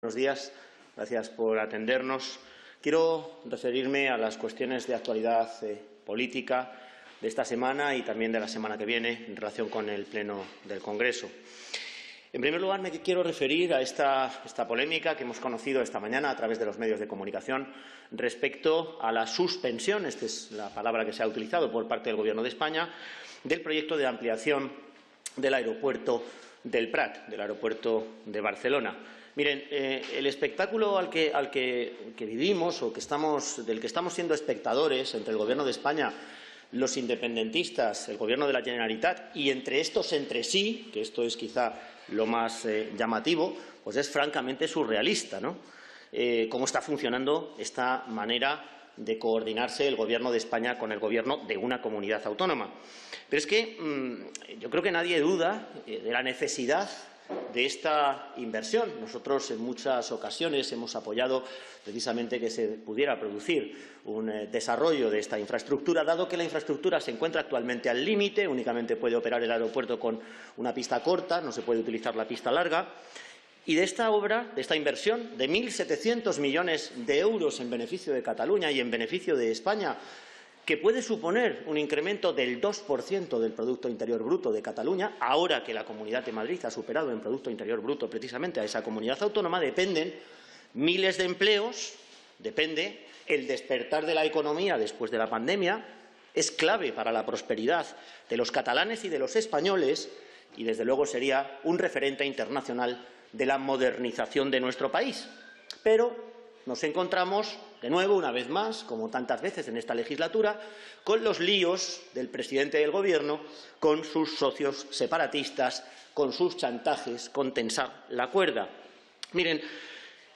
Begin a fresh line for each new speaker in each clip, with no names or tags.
Buenos días, gracias por atendernos. Quiero referirme a las cuestiones de actualidad política de esta semana y también de la semana que viene en relación con el Pleno del Congreso. En primer lugar, me quiero referir a esta polémica que hemos conocido esta mañana a través de los medios de comunicación respecto a la suspensión, esta es la palabra que se ha utilizado por parte del Gobierno de España, del proyecto de ampliación del aeropuerto del Prat, del aeropuerto de Barcelona. Miren, el espectáculo al que vivimos o del que estamos siendo espectadores entre el Gobierno de España, los independentistas, el Gobierno de la Generalitat y entre estos entre sí, que esto es quizá lo más llamativo, pues es francamente surrealista, ¿no? Cómo está funcionando esta manera de coordinarse el Gobierno de España con el Gobierno de una comunidad autónoma. Pero es que yo creo que nadie duda de la necesidad de esta inversión. Nosotros en muchas ocasiones hemos apoyado precisamente que se pudiera producir un desarrollo de esta infraestructura, dado que la infraestructura se encuentra actualmente al límite, únicamente puede operar el aeropuerto con una pista corta, no se puede utilizar la pista larga. Y de esta obra, de esta inversión de 1.700 millones de euros en beneficio de Cataluña y en beneficio de España, que puede suponer un incremento del 2% del Producto Interior Bruto de Cataluña, ahora que la Comunidad de Madrid ha superado en Producto Interior Bruto precisamente a esa comunidad autónoma, dependen miles de empleos, depende el despertar de la economía después de la pandemia, es clave para la prosperidad de los catalanes y de los españoles y, desde luego, sería un referente internacional de la modernización de nuestro país. Pero nos encontramos de nuevo, una vez más, como tantas veces en esta legislatura, con los líos del presidente del Gobierno, con sus socios separatistas, con sus chantajes, con tensar la cuerda. Miren,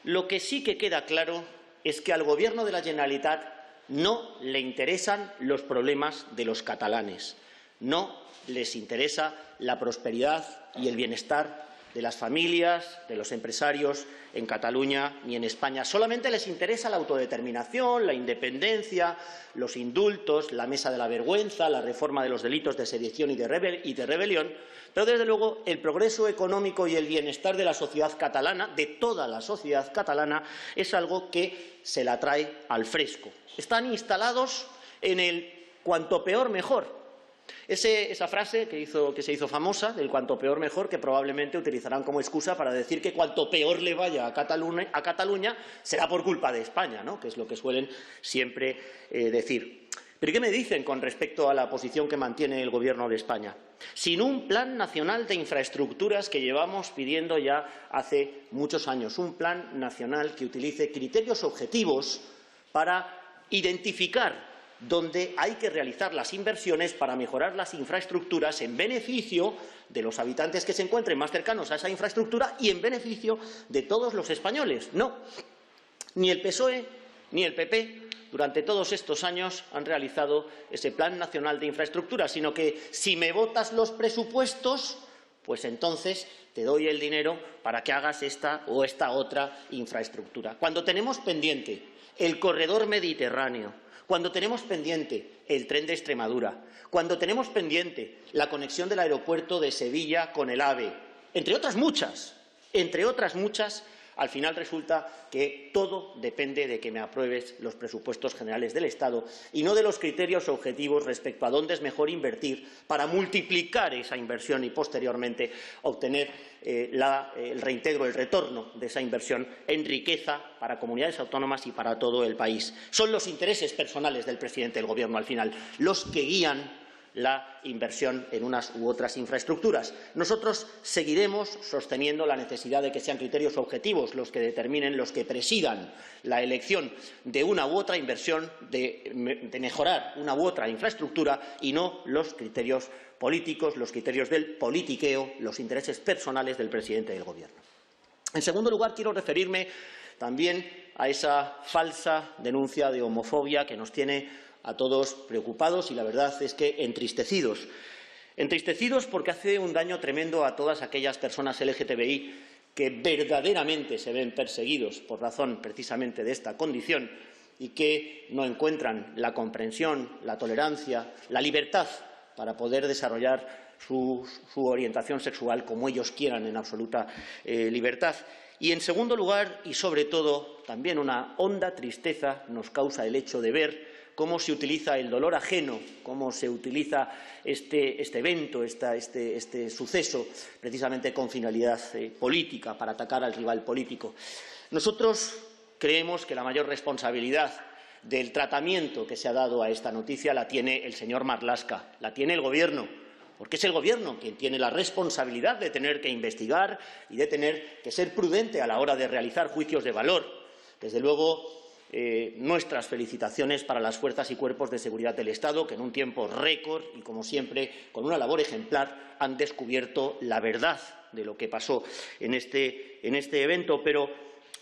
lo que sí que queda claro es que al Gobierno de la Generalitat no le interesan los problemas de los catalanes, no les interesa la prosperidad y el bienestar de las familias, de los empresarios en Cataluña ni en España. Solamente les interesa la autodeterminación, la independencia, los indultos, la mesa de la vergüenza, la reforma de los delitos de sedición y de rebelión, pero, desde luego, el progreso económico y el bienestar de la sociedad catalana, de toda la sociedad catalana, es algo que se la trae al fresco. Están instalados en el cuanto peor mejor. Esa frase que se hizo famosa, del cuanto peor mejor, que probablemente utilizarán como excusa para decir que cuanto peor le vaya a Cataluña será por culpa de España, ¿no?, que es lo que suelen siempre decir. ¿Pero qué me dicen con respecto a la posición que mantiene el Gobierno de España? Sin un plan nacional de infraestructuras que llevamos pidiendo ya hace muchos años, un plan nacional que utilice criterios objetivos para identificar donde hay que realizar las inversiones para mejorar las infraestructuras en beneficio de los habitantes que se encuentren más cercanos a esa infraestructura y en beneficio de todos los españoles. No, ni el PSOE ni el PP durante todos estos años han realizado ese Plan Nacional de Infraestructuras, sino que si me votas los presupuestos, pues entonces te doy el dinero para que hagas esta o esta otra infraestructura. Cuando tenemos pendiente el corredor mediterráneo, cuando tenemos pendiente el tren de Extremadura, cuando tenemos pendiente la conexión del aeropuerto de Sevilla con el AVE, entre otras muchas, al final resulta que todo depende de que me apruebes los presupuestos generales del Estado y no de los criterios objetivos respecto a dónde es mejor invertir para multiplicar esa inversión y, posteriormente, obtener el reintegro, el retorno de esa inversión en riqueza para comunidades autónomas y para todo el país. Son los intereses personales del presidente del Gobierno, al final, los que guían la inversión en unas u otras infraestructuras. Nosotros seguiremos sosteniendo la necesidad de que sean criterios objetivos los que determinen, los que presidan la elección de una u otra inversión, de mejorar una u otra infraestructura, y no los criterios políticos, los criterios del politiqueo, los intereses personales del presidente del Gobierno. En segundo lugar, quiero referirme también a esa falsa denuncia de homofobia que nos tiene a todos preocupados y, la verdad es que entristecidos. Entristecidos porque hace un daño tremendo a todas aquellas personas LGTBI que verdaderamente se ven perseguidos por razón precisamente de esta condición y que no encuentran la comprensión, la tolerancia, la libertad para poder desarrollar su orientación sexual como ellos quieran en absoluta libertad. Y, en segundo lugar, y sobre todo, también una honda tristeza nos causa el hecho de ver cómo se utiliza el dolor ajeno, cómo se utiliza este evento, este suceso, precisamente con finalidad política, para atacar al rival político. Nosotros creemos que la mayor responsabilidad del tratamiento que se ha dado a esta noticia la tiene el señor Marlaska, la tiene el Gobierno, porque es el Gobierno quien tiene la responsabilidad de tener que investigar y de tener que ser prudente a la hora de realizar juicios de valor. Desde luego, nuestras felicitaciones para las fuerzas y cuerpos de seguridad del Estado, que en un tiempo récord y, como siempre, con una labor ejemplar, han descubierto la verdad de lo que pasó en este evento. Pero,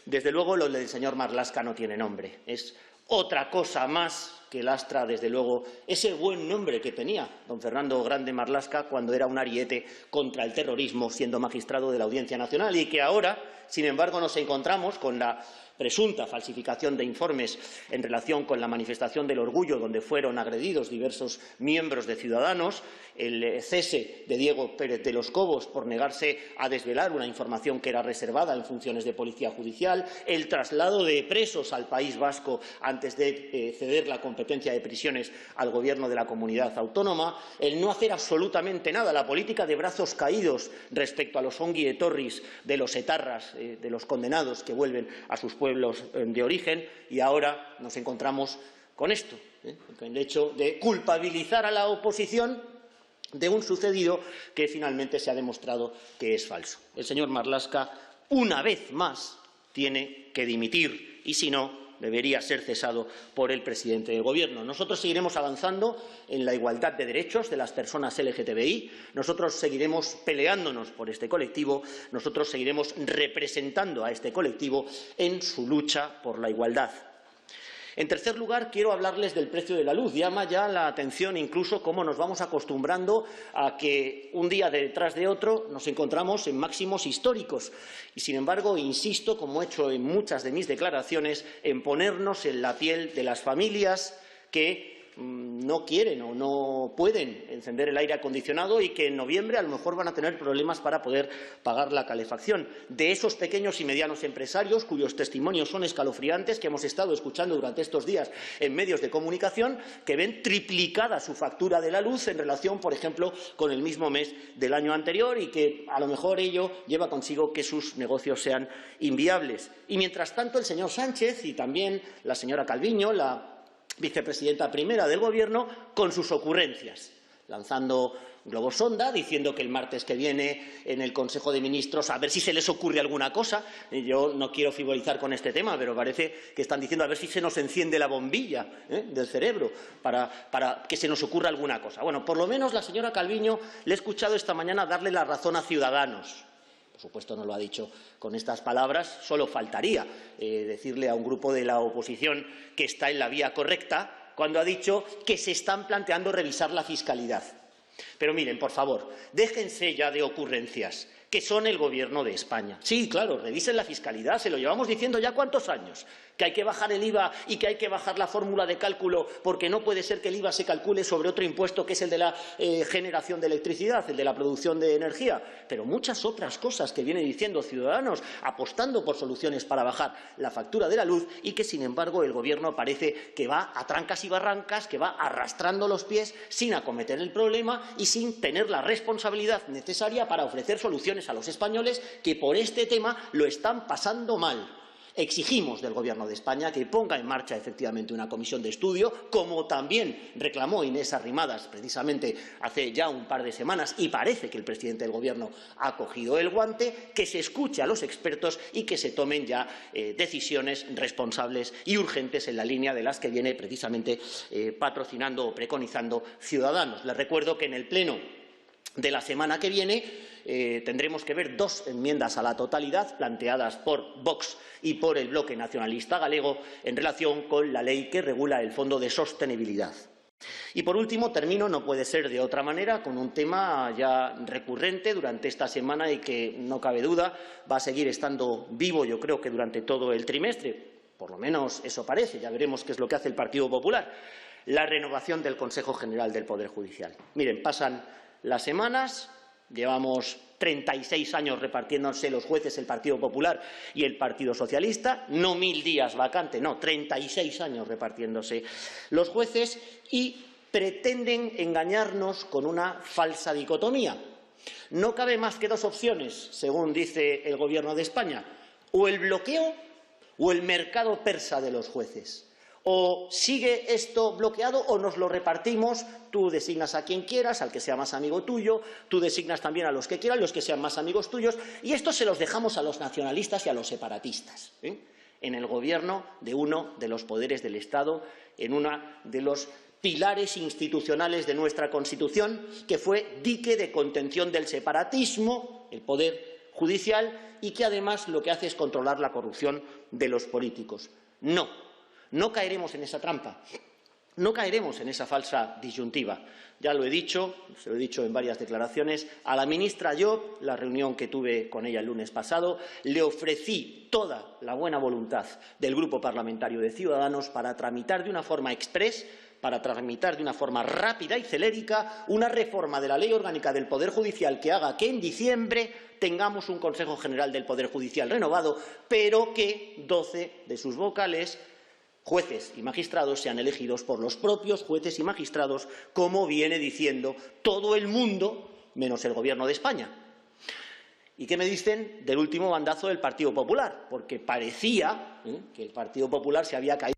desde luego, lo del señor Marlaska no tiene nombre. Es otra cosa más que lastra, desde luego, ese buen nombre que tenía don Fernando Grande Marlaska cuando era un ariete contra el terrorismo, siendo magistrado de la Audiencia Nacional, y que ahora, sin embargo, nos encontramos con la presunta falsificación de informes en relación con la manifestación del orgullo, donde fueron agredidos diversos miembros de Ciudadanos, el cese de Diego Pérez de los Cobos por negarse a desvelar una información que era reservada en funciones de policía judicial, el traslado de presos al País Vasco antes de ceder la competencia de prisiones al Gobierno de la Comunidad Autónoma, el no hacer absolutamente nada, la política de brazos caídos respecto a los ongi etorris de los etarras, de los condenados que vuelven a sus pueblos de origen, y ahora nos encontramos con esto, el hecho de culpabilizar a la oposición de un sucedido que finalmente se ha demostrado que es falso. El señor Marlaska, una vez más, tiene que dimitir y, si no, debería ser cesado por el presidente del Gobierno. Nosotros seguiremos avanzando en la igualdad de derechos de las personas LGTBI, nosotros seguiremos peleándonos por este colectivo, nosotros seguiremos representando a este colectivo en su lucha por la igualdad. En tercer lugar, quiero hablarles del precio de la luz. Llama ya la atención incluso cómo nos vamos acostumbrando a que un día detrás de otro nos encontramos en máximos históricos. Y, sin embargo, insisto, como he hecho en muchas de mis declaraciones, en ponernos en la piel de las familias que no quieren o no pueden encender el aire acondicionado y que en noviembre a lo mejor van a tener problemas para poder pagar la calefacción. De esos pequeños y medianos empresarios, cuyos testimonios son escalofriantes, que hemos estado escuchando durante estos días en medios de comunicación, que ven triplicada su factura de la luz en relación, por ejemplo, con el mismo mes del año anterior, y que a lo mejor ello lleva consigo que sus negocios sean inviables. Y, mientras tanto, el señor Sánchez y también la señora Calviño, la vicepresidenta primera del Gobierno, con sus ocurrencias, lanzando globos sonda, diciendo que el martes que viene en el Consejo de Ministros a ver si se les ocurre alguna cosa. Yo no quiero frivolizar con este tema, pero parece que están diciendo a ver si se nos enciende la bombilla del cerebro para que se nos ocurra alguna cosa. Bueno, por lo menos la señora Calviño le he escuchado esta mañana darle la razón a Ciudadanos. Por supuesto, no lo ha dicho con estas palabras, solo faltaría decirle a un grupo de la oposición que está en la vía correcta cuando ha dicho que se están planteando revisar la fiscalidad. Pero miren, por favor, déjense ya de ocurrencias, que son el Gobierno de España. Sí, claro, revisen la fiscalidad, se lo llevamos diciendo ya ¿cuántos años? Que hay que bajar el IVA y que hay que bajar la fórmula de cálculo, porque no puede ser que el IVA se calcule sobre otro impuesto que es el de la generación de electricidad, el de la producción de energía. Pero muchas otras cosas que viene diciendo Ciudadanos, apostando por soluciones para bajar la factura de la luz, y que, sin embargo, el Gobierno parece que va a trancas y barrancas, que va arrastrando los pies sin acometer el problema y sin tener la responsabilidad necesaria para ofrecer soluciones a los españoles que por este tema lo están pasando mal. Exigimos del Gobierno de España que ponga en marcha efectivamente una comisión de estudio, como también reclamó Inés Arrimadas precisamente hace ya un par de semanas, y parece que el presidente del Gobierno ha cogido el guante, que se escuche a los expertos y que se tomen ya decisiones responsables y urgentes en la línea de las que viene precisamente patrocinando o preconizando Ciudadanos. Les recuerdo que en el pleno de la semana que viene tendremos que ver dos enmiendas a la totalidad planteadas por Vox y por el Bloque Nacionalista Galego en relación con la ley que regula el Fondo de Sostenibilidad. Y, por último, termino, no puede ser de otra manera, con un tema ya recurrente durante esta semana y que, no cabe duda, va a seguir estando vivo, yo creo que durante todo el trimestre. Por lo menos eso parece, ya veremos qué es lo que hace el Partido Popular. La renovación del Consejo General del Poder Judicial. Miren, pasan las semanas, Llevamos 36 años repartiéndose los jueces el Partido Popular y el Partido Socialista, no 1000 días vacante, no, 36 años repartiéndose los jueces y pretenden engañarnos con una falsa dicotomía. No cabe más que dos opciones, según dice el Gobierno de España, o el bloqueo o el mercado persa de los jueces. O sigue esto bloqueado o nos lo repartimos, tú designas a quien quieras, al que sea más amigo tuyo, tú designas también a los que quieran, los que sean más amigos tuyos, y esto se los dejamos a los nacionalistas y a los separatistas, en el gobierno de uno de los poderes del Estado, en uno de los pilares institucionales de nuestra Constitución, que fue dique de contención del separatismo, el poder judicial, y que además lo que hace es controlar la corrupción de los políticos. No caeremos en esa trampa, no caeremos en esa falsa disyuntiva. Ya lo he dicho, se lo he dicho en varias declaraciones, a la ministra Llop, la reunión que tuve con ella el lunes pasado, le ofrecí toda la buena voluntad del Grupo Parlamentario de Ciudadanos para tramitar de una forma exprés, para tramitar de una forma rápida y celérica una reforma de la Ley Orgánica del Poder Judicial que haga que en diciembre tengamos un Consejo General del Poder Judicial renovado, pero que 12 de sus vocales, jueces y magistrados, sean elegidos por los propios jueces y magistrados, como viene diciendo todo el mundo, menos el Gobierno de España. ¿Y qué me dicen del último bandazo del Partido Popular? Porque parecía que el Partido Popular se había caído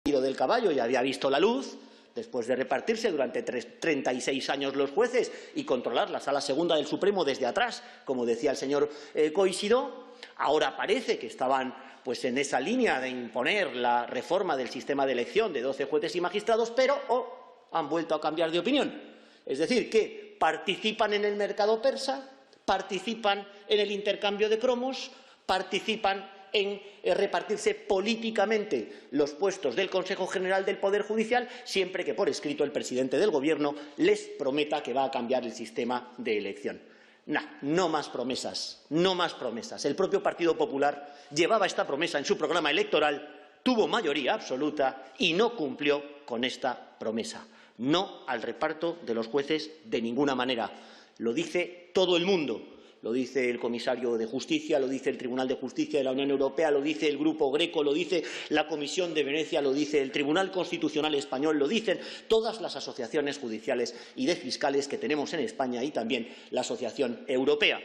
del caballo y había visto la luz, después de repartirse durante 36 años los jueces y controlar la Sala Segunda del Supremo desde atrás, como decía el señor Coisidó. Ahora parece que estaban en esa línea de imponer la reforma del sistema de elección de 12 jueces y magistrados, pero han vuelto a cambiar de opinión. Es decir, que participan en el mercado persa, participan en el intercambio de cromos, participan en repartirse políticamente los puestos del Consejo General del Poder Judicial, siempre que por escrito el presidente del Gobierno les prometa que va a cambiar el sistema de elección. No más promesas, no más promesas. El propio Partido Popular llevaba esta promesa en su programa electoral, tuvo mayoría absoluta y no cumplió con esta promesa. No al reparto de los jueces de ninguna manera. Lo dice todo el mundo. Lo dice el comisario de Justicia, lo dice el Tribunal de Justicia de la Unión Europea, lo dice el Grupo Greco, lo dice la Comisión de Venecia, lo dice el Tribunal Constitucional Español, lo dicen todas las asociaciones judiciales y de fiscales que tenemos en España y también la Asociación Europea.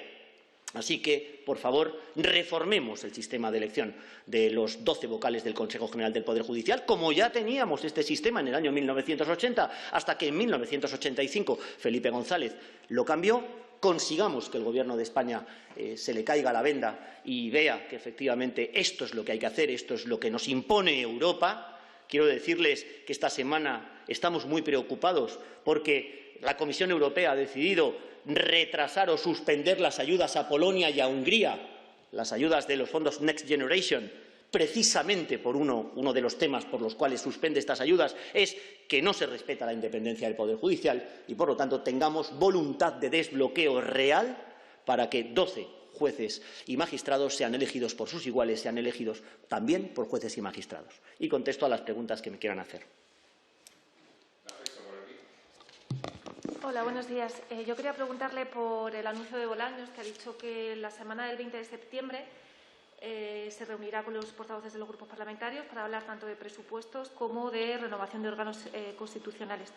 Así que, por favor, reformemos el sistema de elección de los 12 vocales del Consejo General del Poder Judicial, como ya teníamos este sistema en el año 1980, hasta que en 1985 Felipe González lo cambió. Consigamos que el Gobierno de España se le caiga la venda y vea que efectivamente esto es lo que hay que hacer, esto es lo que nos impone Europa. Quiero decirles que esta semana estamos muy preocupados porque la Comisión Europea ha decidido retrasar o suspender las ayudas a Polonia y a Hungría, las ayudas de los fondos Next Generation. Precisamente por uno de los temas por los cuales suspende estas ayudas es que no se respeta la independencia del Poder Judicial y, por lo tanto, tengamos voluntad de desbloqueo real para que 12 jueces y magistrados sean elegidos por sus iguales, sean elegidos también por jueces y magistrados. Y contesto a las preguntas que me quieran hacer.
Hola, buenos días. Yo quería preguntarle por el anuncio de Bolaños, que ha dicho que la semana del 20 de septiembre se reunirá con los portavoces de los grupos parlamentarios para hablar tanto de presupuestos como de renovación de órganos constitucionales.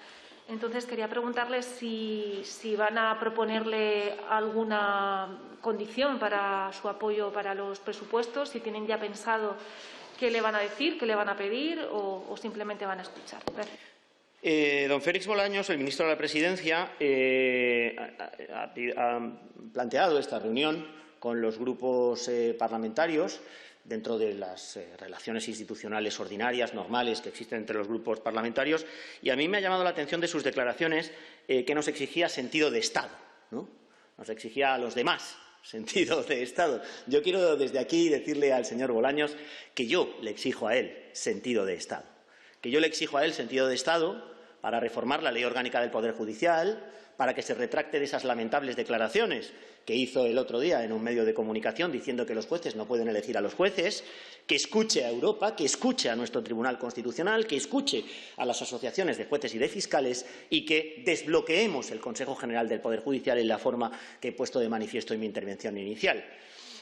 Entonces, quería preguntarle si van a proponerle alguna condición para su apoyo para los presupuestos, si tienen ya pensado qué le van a decir, qué le van a pedir o simplemente van a escuchar. Gracias.
Don Félix Bolaños, el ministro de la Presidencia, ha planteado esta reunión con los grupos parlamentarios dentro de las relaciones institucionales ordinarias, normales, que existen entre los grupos parlamentarios, y a mí me ha llamado la atención de sus declaraciones que nos exigía sentido de Estado, ¿no? Nos exigía a los demás sentido de Estado. Yo quiero desde aquí decirle al señor Bolaños que yo le exijo a él sentido de Estado, que yo le exijo a él sentido de Estado para reformar la Ley Orgánica del Poder Judicial, para que se retracte de esas lamentables declaraciones que hizo el otro día en un medio de comunicación diciendo que los jueces no pueden elegir a los jueces, que escuche a Europa, que escuche a nuestro Tribunal Constitucional, que escuche a las asociaciones de jueces y de fiscales y que desbloqueemos el Consejo General del Poder Judicial en la forma que he puesto de manifiesto en mi intervención inicial.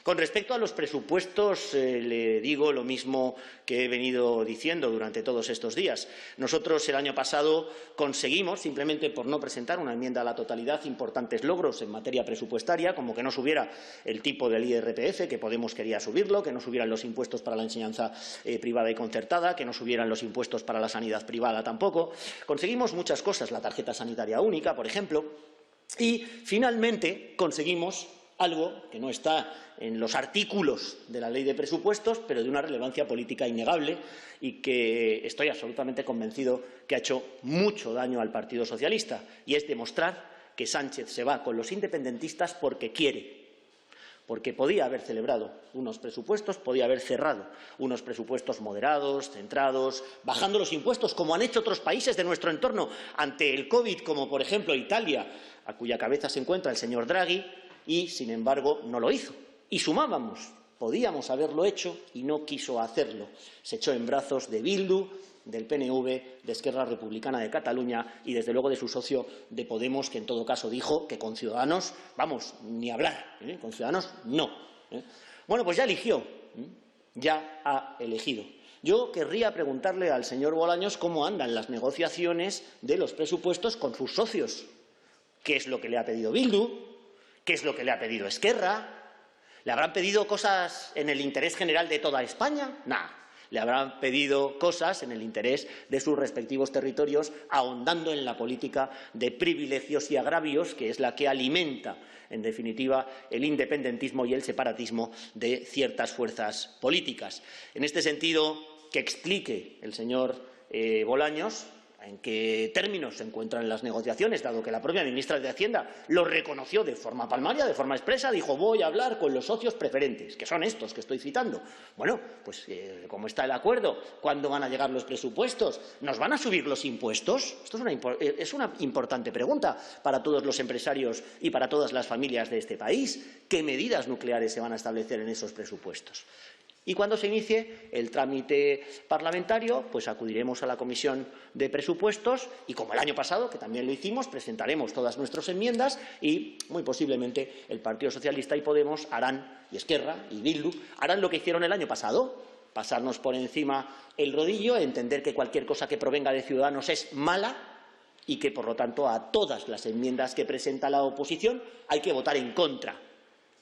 Con respecto a los presupuestos, le digo lo mismo que he venido diciendo durante todos estos días. Nosotros el año pasado conseguimos, simplemente por no presentar una enmienda a la totalidad, importantes logros en materia presupuestaria, como que no subiera el tipo del IRPF, que Podemos quería subirlo, que no subieran los impuestos para la enseñanza privada y concertada, que no subieran los impuestos para la sanidad privada tampoco. Conseguimos muchas cosas, la tarjeta sanitaria única, por ejemplo, y finalmente conseguimos algo que no está en los artículos de la Ley de Presupuestos, pero de una relevancia política innegable y que estoy absolutamente convencido que ha hecho mucho daño al Partido Socialista, y es demostrar que Sánchez se va con los independentistas porque quiere, porque podía haber celebrado unos presupuestos, podía haber cerrado unos presupuestos moderados, centrados, bajando los impuestos, como han hecho otros países de nuestro entorno ante el COVID, como por ejemplo Italia, a cuya cabeza se encuentra el señor Draghi, y, sin embargo, no lo hizo. Y sumábamos. Podíamos haberlo hecho y no quiso hacerlo. Se echó en brazos de Bildu, del PNV, de Esquerra Republicana de Cataluña y, desde luego, de su socio de Podemos, que en todo caso dijo que con Ciudadanos, vamos, ni hablar, con Ciudadanos no. Bueno, pues ya eligió, ya ha elegido. Yo querría preguntarle al señor Bolaños cómo andan las negociaciones de los presupuestos con sus socios. ¿Qué es lo que le ha pedido Bildu? ¿Qué es lo que le ha pedido Esquerra? ¿Le habrán pedido cosas en el interés general de toda España? Nada. Le habrán pedido cosas en el interés de sus respectivos territorios, ahondando en la política de privilegios y agravios, que es la que alimenta, en definitiva, el independentismo y el separatismo de ciertas fuerzas políticas. En este sentido, que explique el señor Bolaños en qué términos se encuentran las negociaciones, dado que la propia ministra de Hacienda lo reconoció de forma palmaria, de forma expresa, dijo: voy a hablar con los socios preferentes, que son estos que estoy citando. Bueno, pues ¿cómo está el acuerdo? ¿Cuándo van a llegar los presupuestos? ¿Nos van a subir los impuestos? Esto es una importante pregunta para todos los empresarios y para todas las familias de este país. ¿Qué medidas nucleares se van a establecer en esos presupuestos? Y cuando se inicie el trámite parlamentario, pues acudiremos a la Comisión de Presupuestos y, como el año pasado, que también lo hicimos, presentaremos todas nuestras enmiendas y, muy posiblemente, el Partido Socialista y Podemos harán, y Esquerra y Bildu, harán lo que hicieron el año pasado: pasarnos por encima el rodillo, entender que cualquier cosa que provenga de Ciudadanos es mala y que, por lo tanto, a todas las enmiendas que presenta la oposición hay que votar en contra.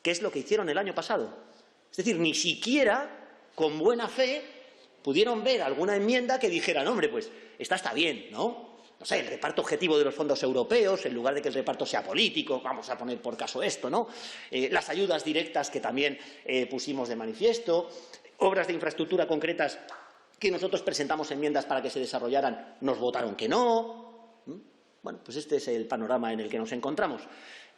¿Qué es lo que hicieron el año pasado? Es decir, ni siquiera, con buena fe, pudieron ver alguna enmienda que dijeran: hombre, pues esta está bien, ¿no? No sé, el reparto objetivo de los fondos europeos, en lugar de que el reparto sea político, vamos a poner por caso esto, ¿no? Las ayudas directas que también pusimos de manifiesto, obras de infraestructura concretas que nosotros presentamos enmiendas para que se desarrollaran, nos votaron que no. Bueno, pues este es el panorama en el que nos encontramos.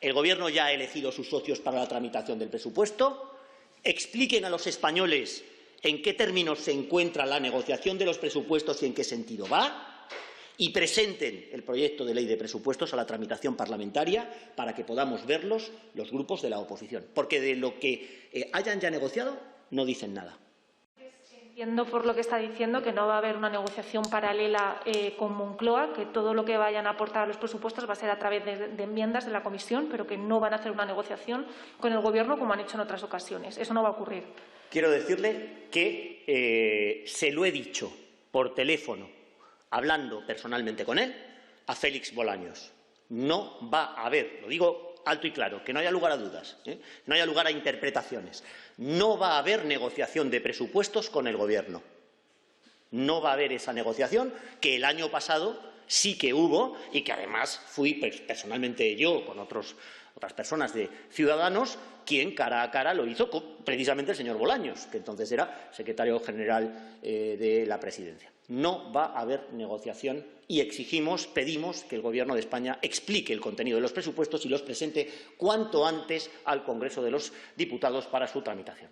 El Gobierno ya ha elegido sus socios para la tramitación del presupuesto. Expliquen a los españoles en qué términos se encuentra la negociación de los presupuestos y en qué sentido va, y presenten el proyecto de ley de presupuestos a la tramitación parlamentaria para que podamos verlos los grupos de la oposición, porque de lo que hayan ya negociado no dicen nada.
Entiendo por lo que está diciendo que no va a haber una negociación paralela con Moncloa, que todo lo que vayan a aportar a los presupuestos va a ser a través de enmiendas de la Comisión, pero que no van a hacer una negociación con el Gobierno como han hecho en otras ocasiones. Eso no va a ocurrir.
Quiero decirle que se lo he dicho por teléfono, hablando personalmente con él, a Félix Bolaños. No va a haber, lo digo alto y claro, que no haya lugar a dudas, no haya lugar a interpretaciones. No va a haber negociación de presupuestos con el Gobierno. No va a haber esa negociación que el año pasado sí que hubo y que además fui personalmente yo con otras personas de Ciudadanos quien cara a cara lo hizo con precisamente el señor Bolaños, que entonces era secretario general de la Presidencia. No va a haber negociación y pedimos que el Gobierno de España explique el contenido de los presupuestos y los presente cuanto antes al Congreso de los Diputados para su tramitación.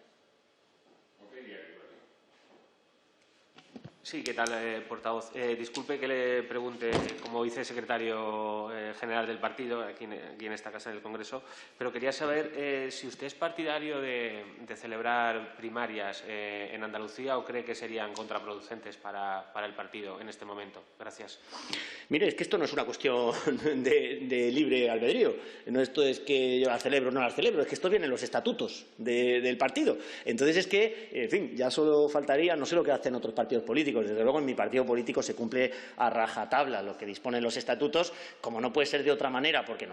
Sí, ¿qué tal, portavoz? Disculpe que le pregunte como vicesecretario general del partido, aquí en esta Casa del Congreso, pero quería saber si usted es partidario de celebrar primarias en Andalucía o cree que serían contraproducentes para el partido en este momento. Gracias.
Mire, es que esto no es una cuestión de libre albedrío. No esto es que yo las celebro o no las celebro, es que esto viene en los estatutos del partido. Entonces es que, en fin, ya solo faltaría, no sé lo que hacen otros partidos políticos. Desde luego, en mi partido político se cumple a rajatabla lo que disponen los estatutos, como no puede ser de otra manera, porque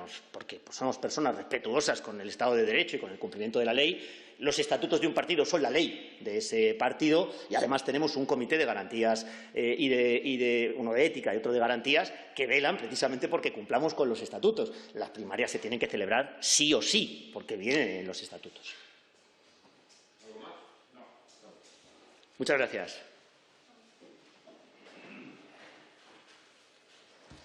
pues somos personas respetuosas con el Estado de Derecho y con el cumplimiento de la ley. Los estatutos de un partido son la ley de ese partido y, además, tenemos un comité de garantías uno de ética y otro de garantías que velan precisamente porque cumplamos con los estatutos. Las primarias se tienen que celebrar sí o sí, porque vienen en los estatutos. Muchas gracias.